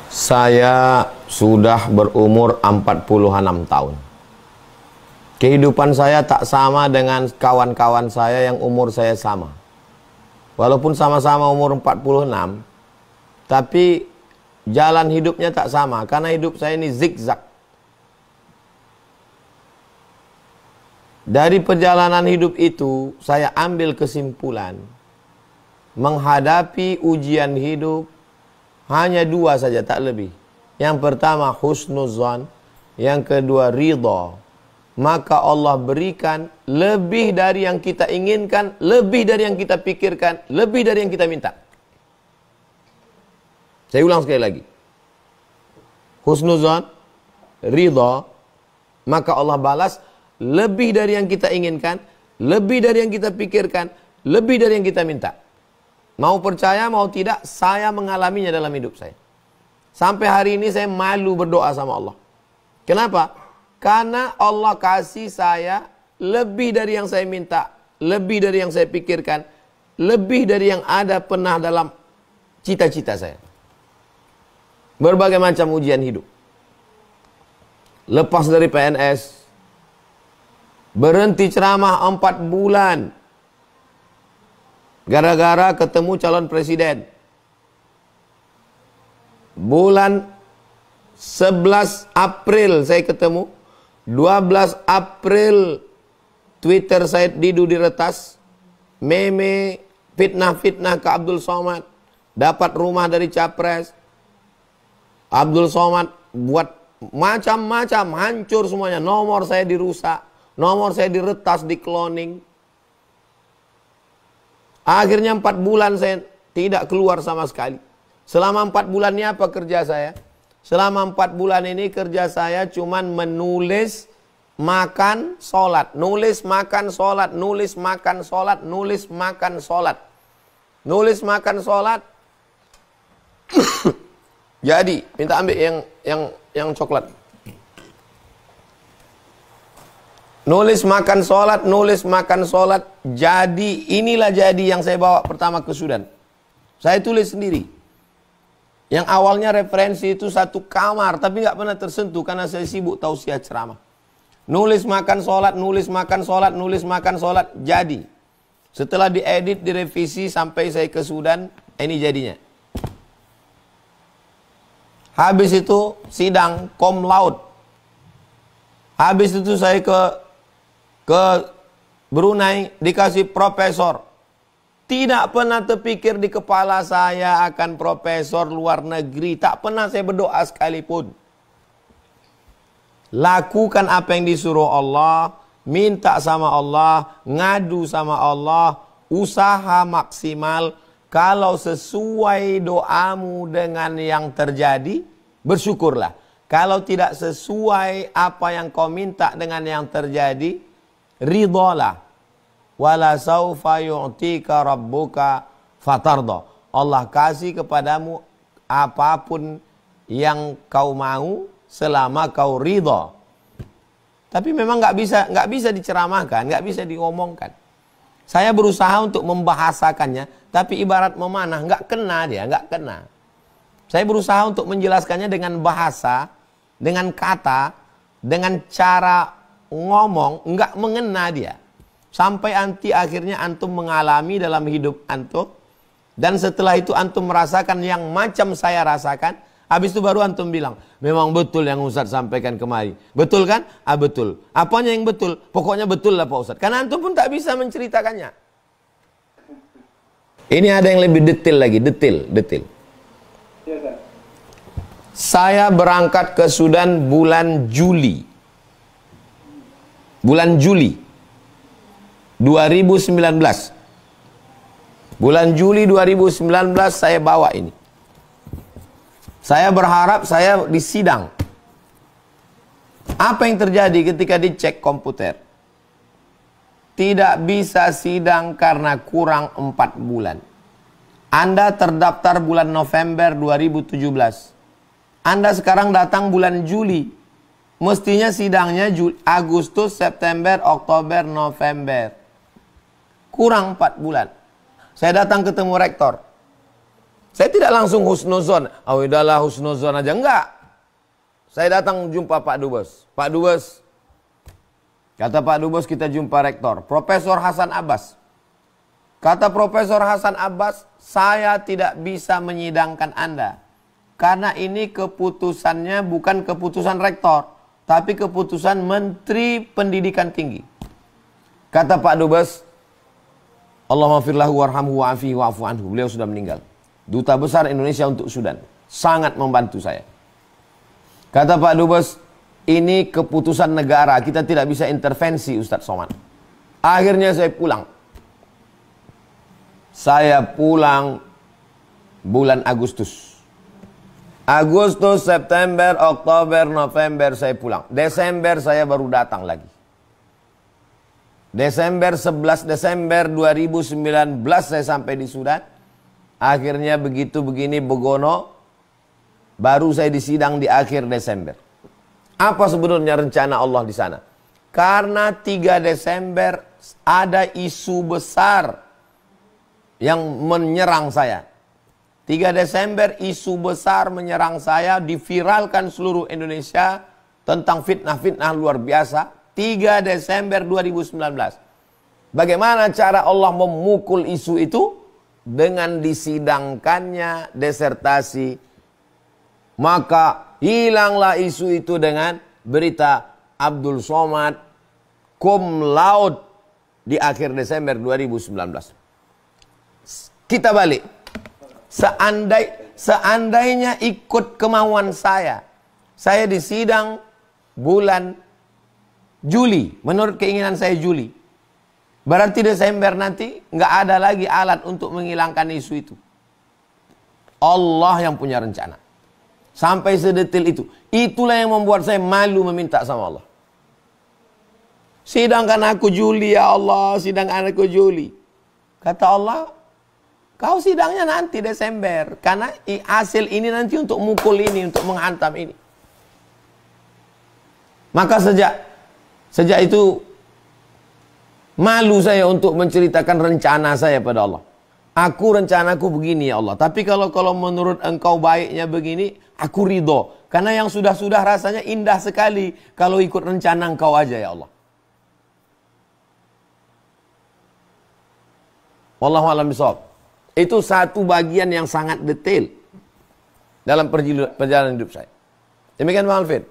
Saya sudah berumur 46 tahun. Kehidupan saya tak sama dengan kawan-kawan saya yang umur saya sama. Walaupun sama-sama umur 46, tapi jalan hidupnya tak sama. Karena hidup saya ini zigzag. Dari perjalanan hidup itu, saya ambil kesimpulan. Menghadapi ujian hidup, hanya dua saja, tak lebih. Yang pertama husnuzan, yang kedua ridha. Maka Allah berikan lebih dari yang kita inginkan, lebih dari yang kita pikirkan, lebih dari yang kita minta. Saya ulang sekali lagi. Husnuzan, ridha, maka Allah balas lebih dari yang kita inginkan, lebih dari yang kita pikirkan, lebih dari yang kita minta. Mau percaya, mau tidak, saya mengalaminya dalam hidup saya. Sampai hari ini saya malu berdoa sama Allah. Kenapa? Karena Allah kasih saya lebih dari yang saya minta, lebih dari yang saya pikirkan, lebih dari yang ada pernah dalam cita-cita saya. Berbagai macam ujian hidup. Lepas dari PNS, berhenti ceramah 4 bulan. Gara-gara ketemu calon presiden. Bulan 11 April saya ketemu. 12 April Twitter saya diretas. Meme, fitnah-fitnah ke Abdul Somad. Dapat rumah dari capres. Abdul Somad buat macam-macam, hancur semuanya. Nomor saya dirusak. Nomor saya diretas, di cloning. Akhirnya 4 bulan saya tidak keluar sama sekali. Selama 4 bulan ini apa kerja saya? Selama 4 bulan ini kerja saya cuman menulis, makan, sholat. Nulis, makan, sholat. Nulis, makan, sholat. Nulis, makan, sholat. Nulis, makan, sholat. Jadi, minta ambil yang coklat. Nulis, makan, sholat, nulis, makan, sholat. Jadi, inilah jadi yang saya bawa pertama ke Sudan. Saya tulis sendiri. Yang awalnya referensi itu 1 kamar, tapi nggak pernah tersentuh karena saya sibuk tausiah ceramah. Nulis, makan, sholat, nulis, makan, sholat, nulis, makan, sholat. Jadi, setelah diedit, direvisi sampai saya ke Sudan, ini jadinya. Habis itu sidang cum laude. Habis itu saya ke Brunei, dikasih profesor. Tidak pernah terpikir di kepala saya akan profesor luar negeri. Tak pernah saya berdoa sekalipun. Lakukan apa yang disuruh Allah. Minta sama Allah. Ngadu sama Allah. Usaha maksimal. Kalau sesuai doamu dengan yang terjadi, bersyukurlah. Kalau tidak sesuai apa yang kau minta dengan yang terjadi, ridhalah. Wala saufa yu'tika rabbuka fatarda. Allah kasih kepadamu apapun yang kau mau selama kau ridha. Tapi memang nggak bisa diceramahkan, nggak bisa diomongkan. Saya berusaha untuk membahasakannya, tapi ibarat memanah, nggak kena dia, nggak kena. Saya berusaha untuk menjelaskannya dengan bahasa, dengan kata, dengan cara ngomong, nggak mengena dia. Sampai akhirnya antum mengalami dalam hidup antum. Dan setelah itu antum merasakan yang macam saya rasakan. Habis itu baru antum bilang, memang betul yang Ustadz sampaikan kemari. Betul kan? Ah betul. Apanya yang betul? Pokoknya betul lah Pak Ustadz. Karena antum pun tak bisa menceritakannya. Ini ada yang lebih detail lagi. Detail. Saya berangkat ke Sudan bulan Juli. Bulan Juli 2019. Bulan Juli 2019 saya bawa ini. Saya berharap saya disidang. Apa yang terjadi ketika dicek komputer? Tidak bisa sidang karena kurang 4 bulan. Anda terdaftar bulan November 2017. Anda sekarang datang bulan Juli. Mestinya sidangnya Agustus, September, Oktober, November. Kurang 4 bulan. Saya datang ketemu rektor. Saya tidak langsung husnuzon. Oh, udahlah husnuzon aja. Enggak. Saya datang jumpa Pak Dubes. Pak Dubes, kata Pak Dubes, kita jumpa rektor. Profesor Hasan Abbas. Kata Profesor Hasan Abbas, saya tidak bisa menyidangkan Anda. Karena ini keputusannya bukan keputusan rektor, tapi keputusan Menteri Pendidikan Tinggi. Kata Pak Dubes, Allahumma firlahu warhamhu wa'afihi wa'afu anhu. Beliau sudah meninggal. Duta Besar Indonesia untuk Sudan. Sangat membantu saya. Kata Pak Dubes, ini keputusan negara. Kita tidak bisa intervensi, Ustadz Somad. Akhirnya saya pulang. Saya pulang bulan Agustus. Agustus, September, Oktober, November saya pulang. Desember saya baru datang lagi. Desember, 11 Desember 2019 saya sampai di Sudan. Akhirnya begitu begini begono, baru saya disidang di akhir Desember. Apa sebenarnya rencana Allah di sana? Karena 3 Desember ada isu besar yang menyerang saya. 3 Desember isu besar menyerang saya, diviralkan seluruh Indonesia tentang fitnah-fitnah luar biasa. 3 Desember 2019. Bagaimana cara Allah memukul isu itu? Dengan disidangkannya disertasi. Maka hilanglah isu itu dengan berita Abdul Somad cum laude di akhir Desember 2019. Kita balik. Seandainya ikut kemauan saya disidang bulan Juli, menurut keinginan saya Juli. Berarti Desember nanti nggak ada lagi alat untuk menghilangkan isu itu. Allah yang punya rencana. Sampai sedetil itu. Itulah yang membuat saya malu meminta sama Allah. Sidangkan aku Juli ya Allah, sidangkan aku Juli. Kata Allah, kau sidangnya nanti Desember. Karena hasil ini nanti untuk mukul ini, untuk menghantam ini. Maka sejak itu malu saya untuk menceritakan rencana saya pada Allah. Rencanaku begini ya Allah. Tapi kalau menurut engkau baiknya begini, aku ridho. Karena yang sudah-sudah rasanya indah sekali. Kalau ikut rencana engkau aja ya Allah. Wallahu a'lam bishawab. Itu satu bagian yang sangat detail dalam perjalanan hidup saya. Demikian Pak Alvin.